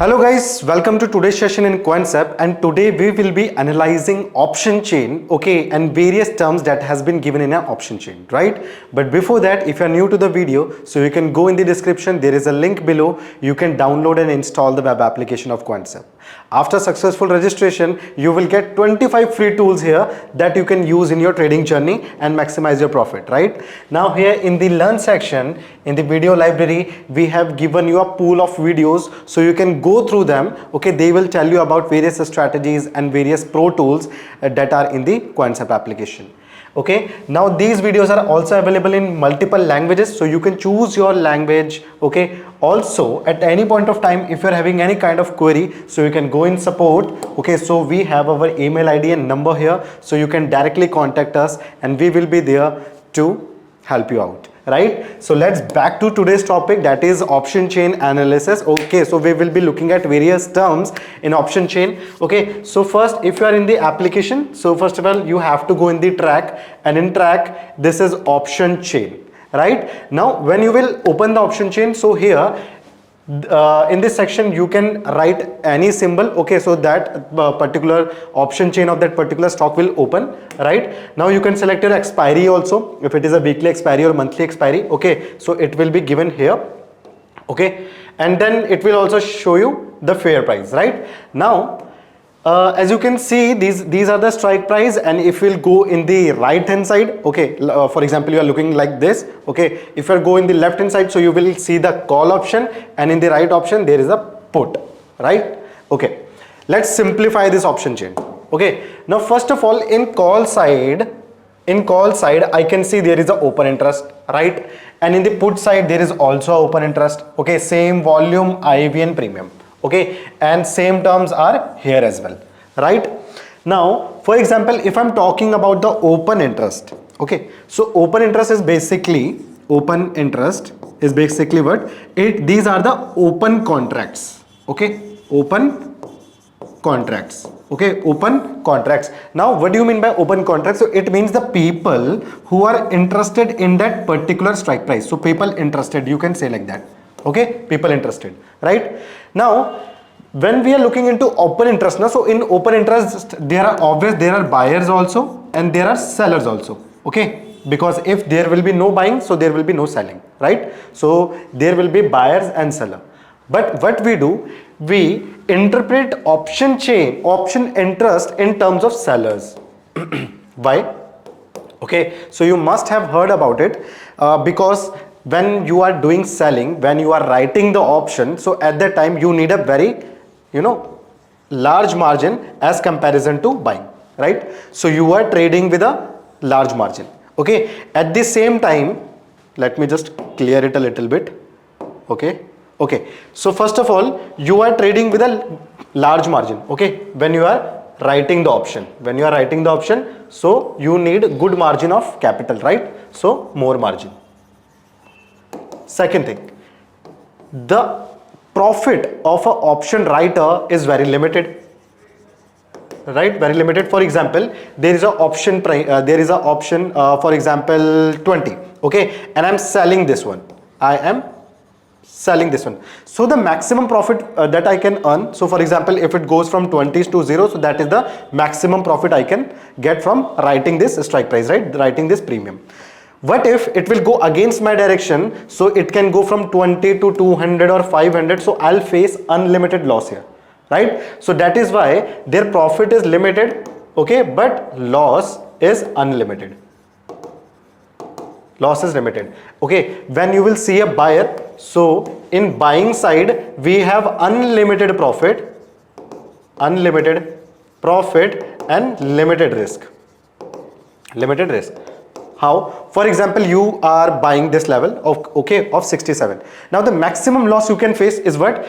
Hello guys, welcome to today's session in Quantsapp, and today we will be analyzing option chain, okay, and various terms that has been given in an option chain, right? But before that, if you are new to the video, so you can go in the description, there is a link below, you can download and install the web application of Quantsapp. After successful registration, you will get 25 free tools here that you can use in your trading journey and maximize your profit, right? Now here in the learn section, in the video library, we have given you a pool of videos so you can go through them, okay? They will tell you about various strategies and various pro tools that are in the Quantsapp application. Okay, now these videos are also available in multiple languages, so you can choose your language. Okay, also at any point of time, if you're having any kind of query, so you can go in support. Okay, so we have our email ID and number here, so you can directly contact us and we will be there to help you out, right? So let's back to today's topic, that is option chain analysis. Okay, so we will be looking at various terms in option chain. Okay, so first, if you are in the application, so first of all you have to go in the track, and in track this is option chain, right? Now when you will open the option chain, so here in this section you can write any symbol, okay, so that particular option chain of that particular stock will open, right? Now you can select your expiry also, if it is a weekly expiry or monthly expiry, okay, so it will be given here, okay, and then it will also show you the fair price, right? Now as you can see, these are the strike price, and if we'll go in the right hand side, okay, for example you are looking like this, okay, if you go in the left hand side, so you will see the call option, and in the right option there is a put, right? Okay, let's simplify this option chain. Okay, now first of all, in call side I can see there is a open interest, right? And in the put side there is also open interest, okay, same volume, IV and premium, okay, and same terms are here as well, right? Now for example, if I'm talking about the open interest, okay, so open interest is basically what these are the open contracts, okay, open contracts. Now what do you mean by open contracts? So it means the people who are interested in that particular strike price. So people interested, you can say like that, okay, people interested, right? Now when we are looking into open interest, now so in open interest there are buyers also and there are sellers also, okay, because if there will be no buying, so there will be no selling, right? So there will be buyers and seller. But what we do, we interpret option interest in terms of sellers. Why? Okay, so you must have heard about it, because when you are doing selling, when you are writing the option, so at that time you need a very large margin as comparison to buying, right? So you are trading with a large margin, okay. At the same time, let me just clear it a little bit, okay. So first of all, you are trading with a large margin, okay, when you are writing the option, so you need good margin of capital, right? So more margin. Second thing, the profit of an option writer is very limited, right? Very limited. For example, there is an option for example 20, okay, and I'm selling this one. So the maximum profit that I can earn, so for example if it goes from 20s to 0, so that is the maximum profit I can get from writing this strike price, right, writing this premium. What if it will go against my direction, so it can go from 20 to 200 or 500, so I'll face unlimited loss here, right? So that is why their profit is limited, okay, but loss is unlimited. Loss is limited, okay. When you will see a buyer, so in buying side we have unlimited profit and limited risk. How? For example, you are buying this level of 67. Now the maximum loss you can face is what?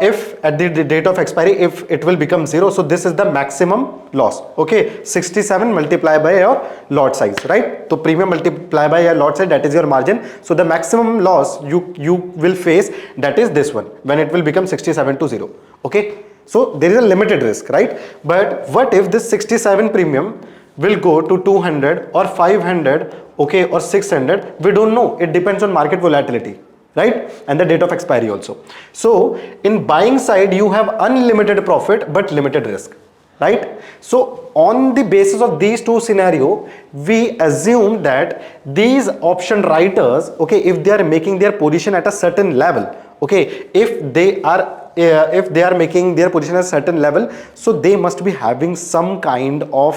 If at the date of expiry, if it will become 0, so this is the maximum loss, okay, 67 multiplied by your lot size, right? So premium multiplied by your lot size, that is your margin. So the maximum loss you will face, that is this one, when it will become 67 to 0, okay. So there is a limited risk, right? But what if this 67 premium will go to 200 or 500, okay, or 600? We don't know, it depends on market volatility, right? And the date of expiry also. So in buying side, you have unlimited profit but limited risk, right? So on the basis of these two scenario, we assume that these option writers, okay, if they are making their position at a certain level, okay, if they are making their position at a certain level, so they must be having some kind of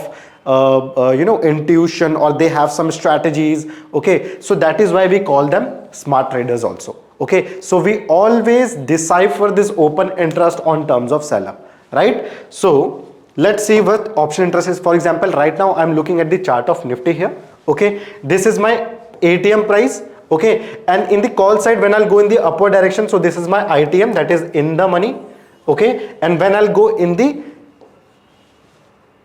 intuition, or they have some strategies, okay? So that is why we call them smart traders also, okay? So we always decipher this open interest on terms of seller, right? So let's see what option interest is. For example, right now I'm looking at the chart of Nifty here, okay? This is my ATM price, okay? And in the call side, when I'll go in the upward direction, so this is my ITM, that is in the money, okay? And when I'll go in the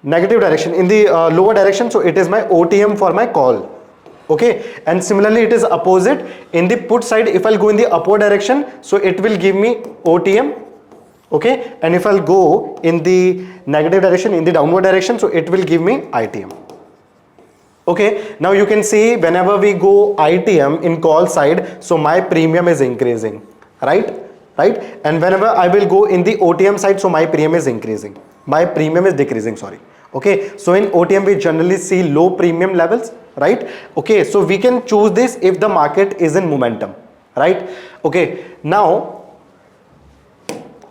negative direction, in the lower direction, so it is my OTM for my call, okay? And similarly it is opposite in the put side. If I'll go in the upward direction, so it will give me OTM, okay? And if I'll go in the negative direction, in the downward direction, so it will give me ITM, okay? Now you can see whenever we go ITM in call side, so my premium is increasing, right? And whenever I will go in the OTM side, so my premium is increasing, my premium is decreasing, sorry, okay? So in OTM we generally see low premium levels, right? Okay, so we can choose this if the market is in momentum, right? Okay, now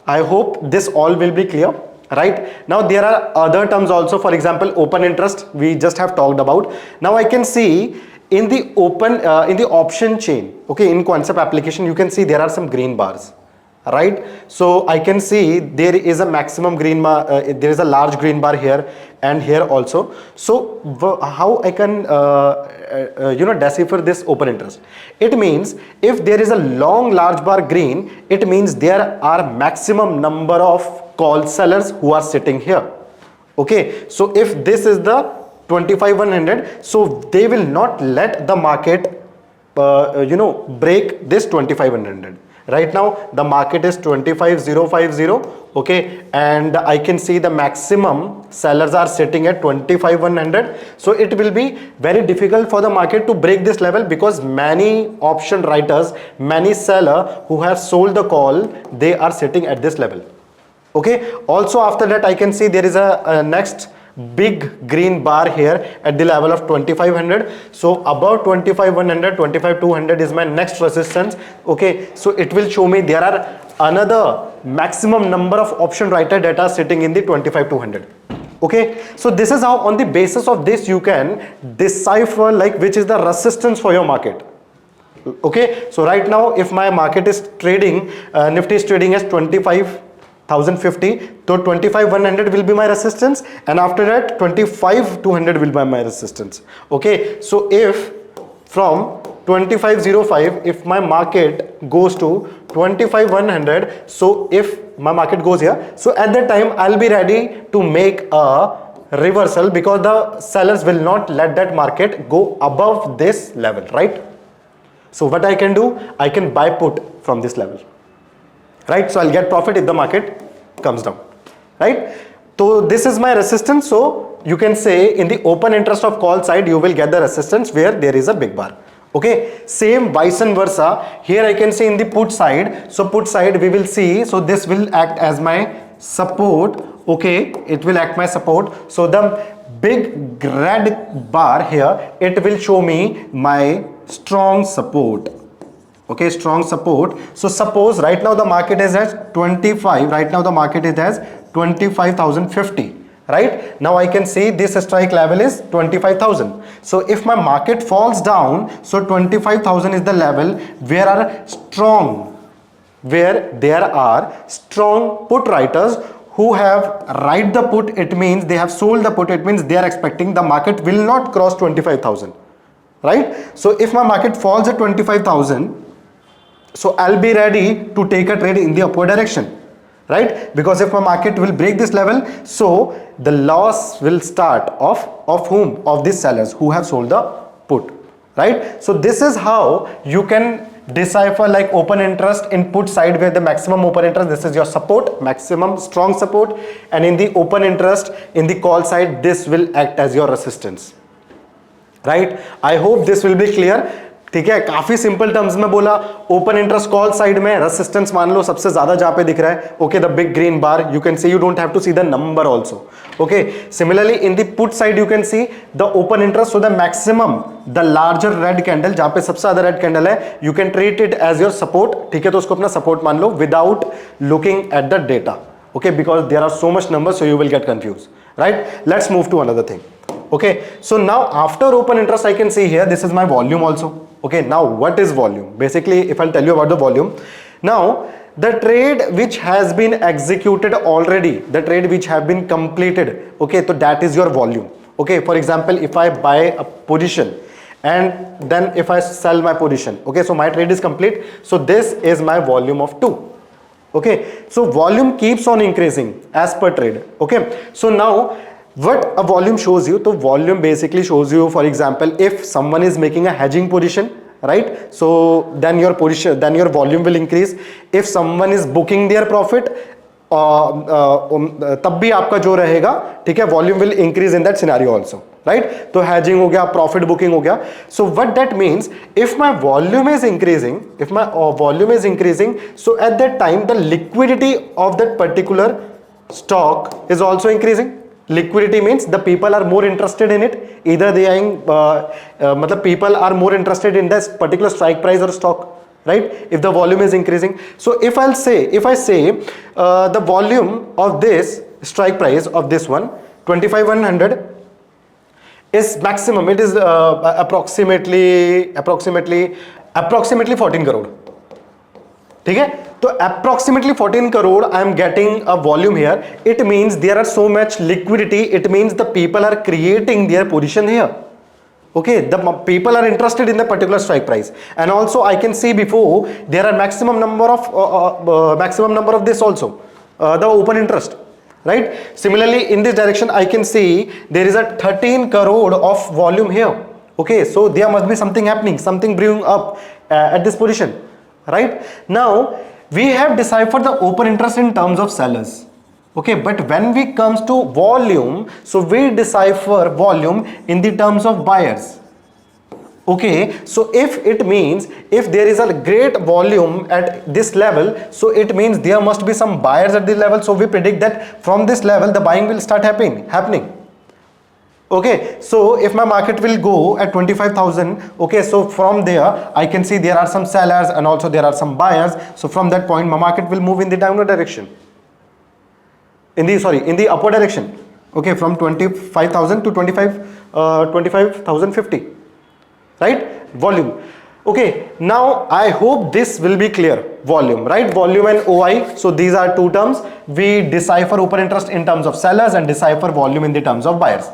I hope this all will be clear, right? Now there are other terms also. For example, open interest we just have talked about. Now I can see in the in the option chain, okay, in Quantsapp application, you can see there are some green bars, right? So I can see there is a maximum green bar, there is a large green bar here and here also. So how I can decipher this open interest? It means if there is a long large bar green, it means there are maximum number of call sellers who are sitting here, okay? So if this is the 25,100, so they will not let the market break this 25,100. Right now the market is 25,050, okay, and I can see the maximum sellers are sitting at 25,100. So it will be very difficult for the market to break this level, because many option writers, many seller who have sold the call, they are sitting at this level, okay? Also after that I can see there is a next big green bar here at the level of 2500. So above 25,100, 25,200 is my next resistance, okay? So it will show me there are another maximum number of option writer that are sitting in the 25,200, okay? So this is how on the basis of this you can decipher like which is the resistance for your market, okay? So right now if my market is trading, Nifty is trading as 25,050, so 25,100 will be my resistance, and after that 25,200 will be my resistance, okay? So if from 25,05, if my market goes to 25,100, so if my market goes here, so at that time I'll be ready to make a reversal, because the sellers will not let that market go above this level, right? So what I can do, I can buy put from this level, right? So I'll get profit if the market comes down, right? So this is my resistance. So you can say in the open interest of call side, you will get the resistance where there is a big bar, okay? Same vice versa, here I can see in the put side. So put side we will see, so this will act as my support, okay? It will act my support. So the big red bar here, it will show me my strong support, okay? Strong support. So suppose right now the market is at 25, right now the market is at 25,050, right? Now I can see this strike level is 25,000. So if my market falls down, so 25,000 is the level where there are strong put writers who have write the put. It means they have sold the put, it means they are expecting the market will not cross 25,000, right? So if my market falls at 25,000, so I'll be ready to take a trade in the upward direction, right? Because if my market will break this level, so the loss will start of whom? Of these sellers who have sold the put, right? So this is how you can decipher like open interest in put side, where the maximum open interest, this is your support, maximum strong support, and in the open interest in the call side, this will act as your resistance, right? I hope this will be clear. ठीक है, काफी simple terms में बोला। Open interest call side में resistance मान लो सबसे ज्यादा जहां पे दिख रहा है, okay, the big green bar, you can see, you don't have to see the number also, okay. Similarly in the put side you can see the open interest, so the maximum the larger red candle, जहां पे सबसे ज्यादा red candle है, you can treat it as your support, ठीक है, तो उसको अपना सपोर्ट मान लो without looking at the data, okay, because there are so much numbers, so you will get confused, right? Let's move to another thing. Okay, so now after open interest I can see here this is my volume also. Okay, now what is volume? Basically if I'll tell you about the volume, now the trade which has been executed already, the trade which have been completed, okay, so that is your volume. Okay, for example if I buy a position and then if I sell my position, okay, so my trade is complete, so this is my volume of 2. Okay, so volume keeps on increasing as per trade. Okay, so now what a volume shows you, so volume basically shows you, for example if someone is making a hedging position, right, so then your position, then your volume will increase. If someone is booking their profit, तब भी आपका जो रहेगा, ठीक है, volume will increase in that scenario also, right. तो hedging हो गया, प्रॉफिट बुकिंग हो गया। So what that means, if my volume is increasing, if my volume is increasing, so at that time the liquidity of that particular stock is also increasing. Liquidity means the people are more interested in it, either they are matlab people are more interested in this particular strike price or stock, right, if the volume is increasing. So if I say the volume of this strike price of this one 25,100 is maximum, it is approximately 14 crore, ठीक है। तो approximately 14 crore I am getting a volume here. It means there are so much liquidity, it means the people are creating their position here. Okay, the people are interested in the particular strike price, and also I can see before there are maximum number of this also, the open interest, right. Similarly in this direction I can see there is a 13 crore of volume here. Okay, so there must be something happening, something brewing up at this position, right. Now we have deciphered the open interest in terms of sellers. Okay, but when we comes to volume, so we decipher volume in the terms of buyers. Okay, so if it means if there is a great volume at this level, so it means there must be some buyers at this level, so we predict that from this level the buying will start happening. Okay, so if my market will go at 25,000, okay, so from there I can see there are some sellers and also there are some buyers, so from that point my market will move in the downward direction, in the upward direction. Okay, from 25,000 to 25,050, right, volume. Okay, now I hope this will be clear. Volume, right, volume and OI, so these are two terms. We decipher open interest in terms of sellers and decipher volume in the terms of buyers,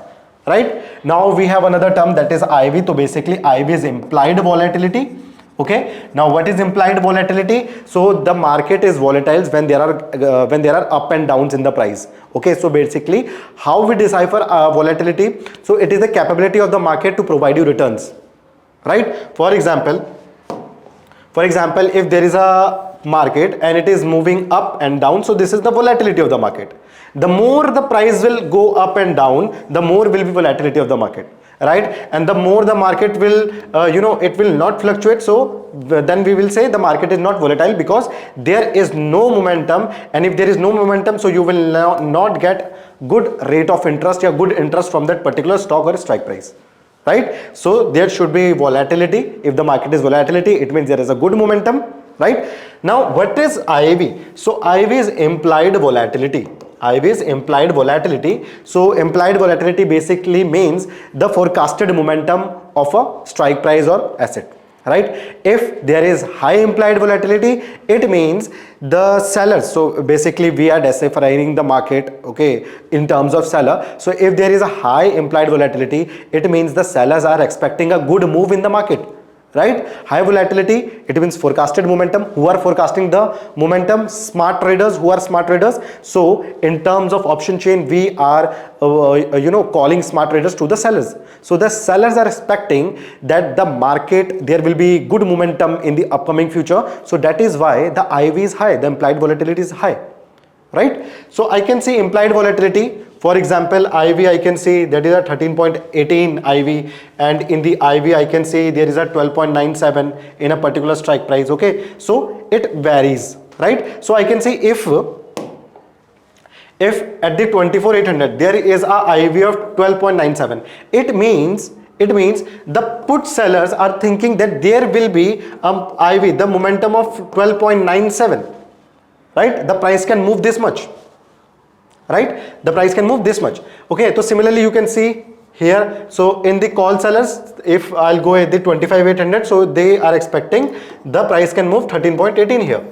right. Now we have another term, that is IV. So basically IV is implied volatility. Okay, now what is implied volatility? So the market is volatile when there are up and downs in the price. Okay, so basically how we decipher volatility, so it is the capability of the market to provide you returns, right. For example if there is a market and it is moving up and down, so this is the volatility of the market. The more the price will go up and down, the more will be volatility of the market, right. And the more the market will it will not fluctuate, so then we will say the market is not volatile because there is no momentum, and if there is no momentum, so you will not get good rate of interest or good interest from that particular stock or strike price, right. So there should be volatility. If the market is volatility, it means there is a good momentum, right. Now what is IV? So IV is implied volatility. IV is implied volatility. So implied volatility basically means the forecasted momentum of a strike price or asset, right. If there is high implied volatility, it means the sellers, so basically we are deciphering the market, okay, in terms of seller. So if there is a high implied volatility, it means the sellers are expecting a good move in the market, right. High volatility, it means forecasted momentum. Who are forecasting the momentum? Smart traders. Who are smart traders? So in terms of option chain, we are calling smart traders to the sellers. So the sellers are expecting that the market, there will be good momentum in the upcoming future, so that is why the IV is high, the implied volatility is high, right? So I can see implied volatility. For example, IV, I can see that is a 13.18 IV, and in the IV I can see there is a 12.97 in a particular strike price. Okay, so it varies, right? So I can see if at the 24,800 there is a IV of 12.97, it means the put sellers are thinking that there will be IV, the momentum of 12.97, right? The price can move this much, right? The price can move this much. Okay, so similarly you can see here, so in the call sellers, if I'll go at the 25,800, so they are expecting the price can move 13.18 here,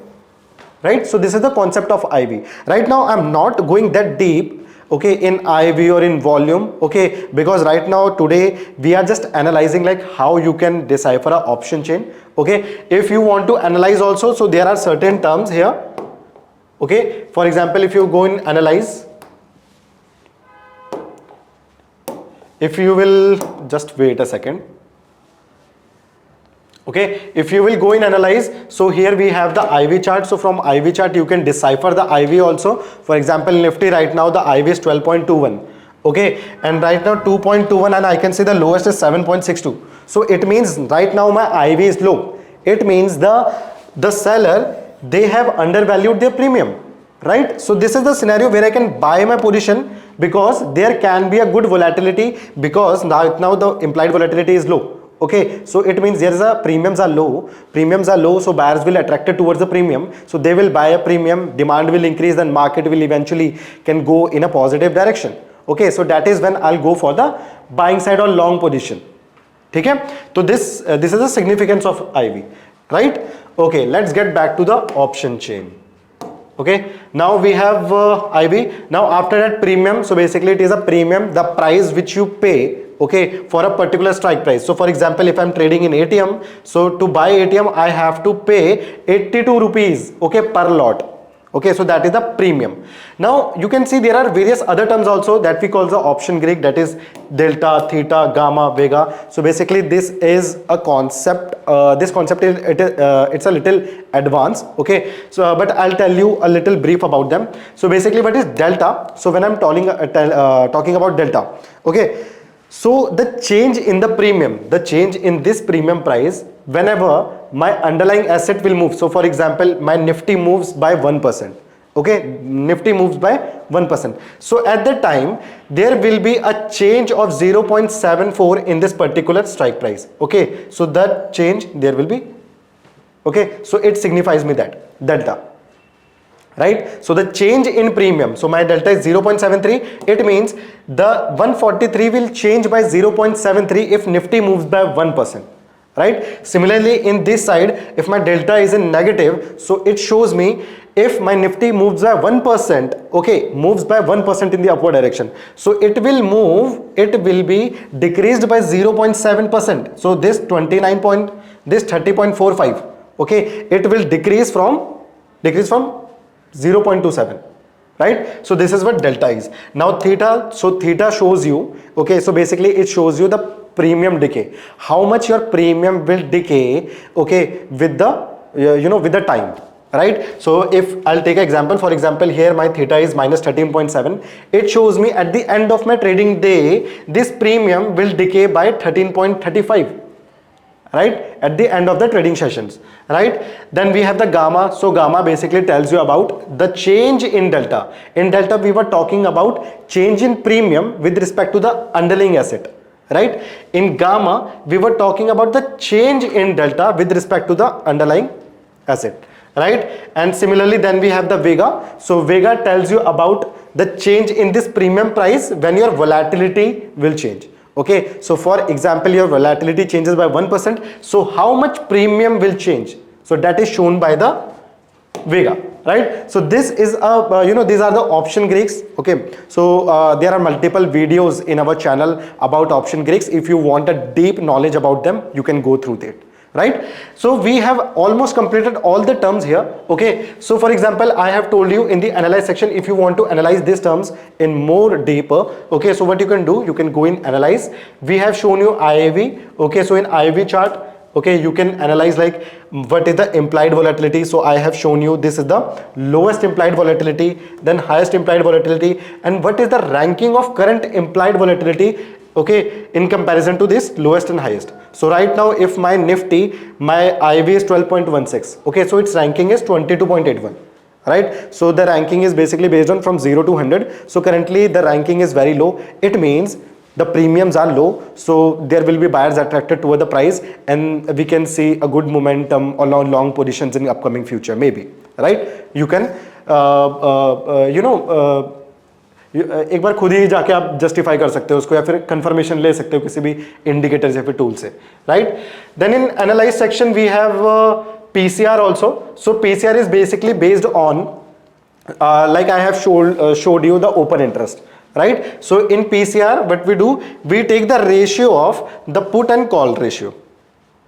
right? So this is the concept of IV. Right now I'm not going that deep, okay, in IV or in volume, okay, because right now today we are just analyzing like how you can decipher a option chain. Okay, if you want to analyze also, so there are certain terms here. Okay, for example, if you go in analyze, if you will just wait a second. Okay, if you will go in analyze, so here we have the IV chart. So from IV chart you can decipher the IV also. For example, Nifty right now the IV is 12.21, okay, and right now 2.21, and I can see the lowest is 7.62. So it means right now my IV is low. It means the seller, they have undervalued their premium, right? So this is the scenario where I can buy my position, because there can be a good volatility, because now the implied volatility is low. Okay, so it means there is a premiums are low, so buyers will attracted towards the premium, so they will buy a premium, demand will increase, then market will eventually can go in a positive direction. Okay, so that is when I'll go for the buying side or long position. Okay, so this is the significance of IV, right? Okay, let's get back to the option chain. Okay, now we have IV. Now after that premium, so basically it is a premium, the price which you pay, okay, for a particular strike price. So for example, if I'm trading in ATM, so to buy ATM I have to pay 82 rupees, okay, per lot. Okay, so that is the premium. Now you can see there are various other terms also that we call the option Greek, that is delta, theta, gamma, vega. So basically this is a concept, this concept is it's a little advanced. Okay, so but I'll tell you a little brief about them. So basically what is delta? So when I'm talking about delta, okay, so the change in the premium, the change in this premium price whenever my underlying asset will move. So for example, my Nifty moves by 1%. Okay, Nifty moves by 1%. So at that time there will be a change of 0.74 in this particular strike price. Okay, so that change there will be. Okay, so it signifies me that delta. Right, so the change in premium, so my delta is 0.73, it means the 143 will change by 0.73 if Nifty moves by 1%, right? Similarly in this side, if my delta is in negative, so it shows me if my Nifty moves by 1%, okay, moves by 1% in the upward direction, so it will be decreased by 0.7%. So this 30.45, okay, it will decrease from 0.27, right? So this is what delta is. Now theta, so theta shows you, okay, so basically it shows you the premium decay, how much your premium will decay, okay, with the with the time, right? So if I'll take an example, for example here my theta is minus 13.7, it shows me at the end of my trading day this premium will decay by 13.35, right, at the end of the trading sessions, right? Then we have the gamma. So gamma basically tells you about the change in delta. In delta we were talking about change in premium with respect to the underlying asset, right? In gamma we were talking about the change in delta with respect to the underlying asset, right? And similarly then we have the vega. So vega tells you about the change in this premium price when your volatility will change. Okay, so for example your volatility changes by 1%, so how much premium will change? So that is shown by the vega, right? So this is a these are the option Greeks. Okay, so there are multiple videos in our channel about option Greeks. If you want a deep knowledge about them, you can go through that, right? So we have almost completed all the terms here. Okay, so for example I have told you in the analyze section, if you want to analyze these terms in more deeper, okay, so what you can do, you can go in analyze. We have shown you IV. Okay, so in IV chart Okay, you can analyze like what is the implied volatility. So I have shown you this is the lowest implied volatility, then highest implied volatility, and what is the ranking of current implied volatility, okay, in comparison to this lowest and highest. So right now if my Nifty, my IV is 12.16, okay, so its ranking is 22.81, right? So the ranking is basically based on from 0 to 100. So currently the ranking is very low. It means the premiums are low, so there will be buyers attracted toward the price, and we can see a good momentum or long positions in upcoming future, maybe, right? You can एक बार खुद ही जाके आप justify कर सकते हो उसको, या फिर कंफर्मेशन ले सकते हो किसी भी इंडिकेटर या फिर टूल से, right? Then in analyse section we have PCR also. So PCR is basically based on like I have showed you the open interest, right? So in PCR what we do, we take the ratio of the put and call ratio,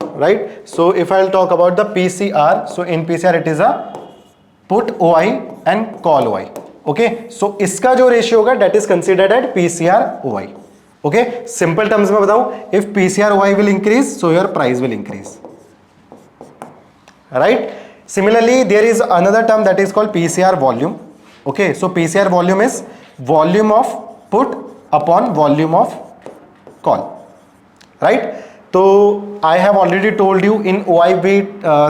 right? So if I'll talk about the PCR, so in PCR it is a put OI and call OI, okay? So इसका जो ratio होगा that is considered at PCR OI, okay? Simple terms में बताऊं, if PCR OI will increase, so your price will increase, right? Similarly there is another term that is called PCR volume, okay? So PCR volume is volume of put upon volume of call, right? So I have already told you in OI we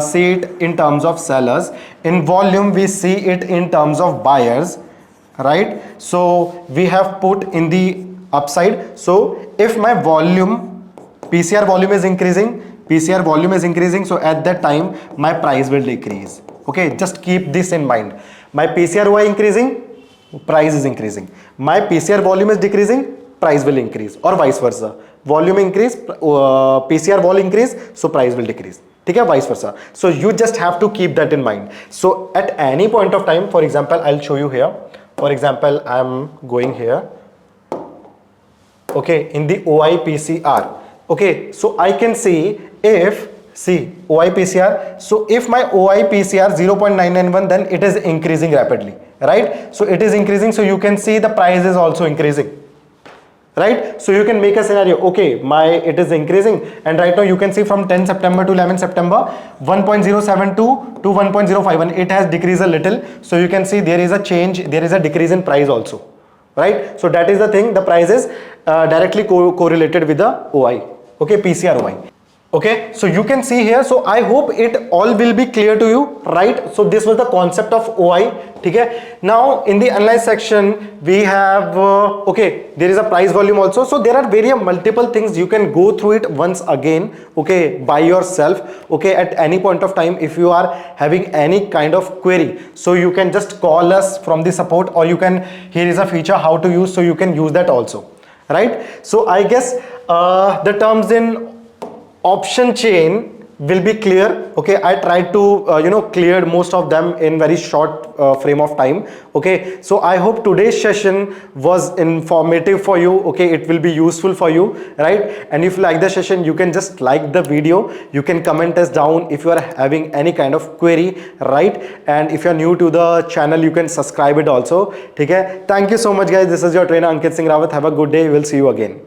see it in terms of sellers, in volume we see it in terms of buyers, right? So we have put in the upside. So if my volume, PCR volume is increasing, PCR volume is increasing, so at that time my price will decrease, okay? Just keep this in mind. My PCR OI increasing, price is increasing. My PCR volume is decreasing, price will increase, or vice versa. Volume increase, PCR vol increase, so price will decrease, ठीक है? Vice versa. So you just have to keep that in mind. So at any point of time, for example, I'll show you here. For example, I'm going here, okay, in the OI PCR, okay? So I can see if, see OI PCR, so if my OI PCR 0.991, then it is increasing rapidly, right? So it is increasing, so you can see the price is also increasing, right? So you can make a scenario, okay, it is increasing, and right now you can see from 10 September to 11 September 1.072 to 1.051, it has decreased a little. So you can see there is a change, there is a decrease in price also, right? So that is the thing, the price is directly correlated with the OI, okay, PCR OI. Okay, so you can see here. So I hope it all will be clear to you, right? So this was the concept of OI, okay? Now in the analyze section we have okay, there is a price volume also. So there are various multiple things, you can go through it once again, okay, by yourself, okay? At any point of time if you are having any kind of query, so you can just call us from the support, or you can, here is a feature how to use, so you can use that also, right? So I guess the terms in option chain will be clear, okay? I tried to clear most of them in very short frame of time, okay? So I hope today's session was informative for you, okay? It will be useful for you, right? And if you like the session, you can just like the video, you can comment us down if you are having any kind of query, right? And if you are new to the channel, you can subscribe it also, okay? Thank you so much guys, this is your trainer Ankit Singh Rawat. Have a good day, we'll see you again.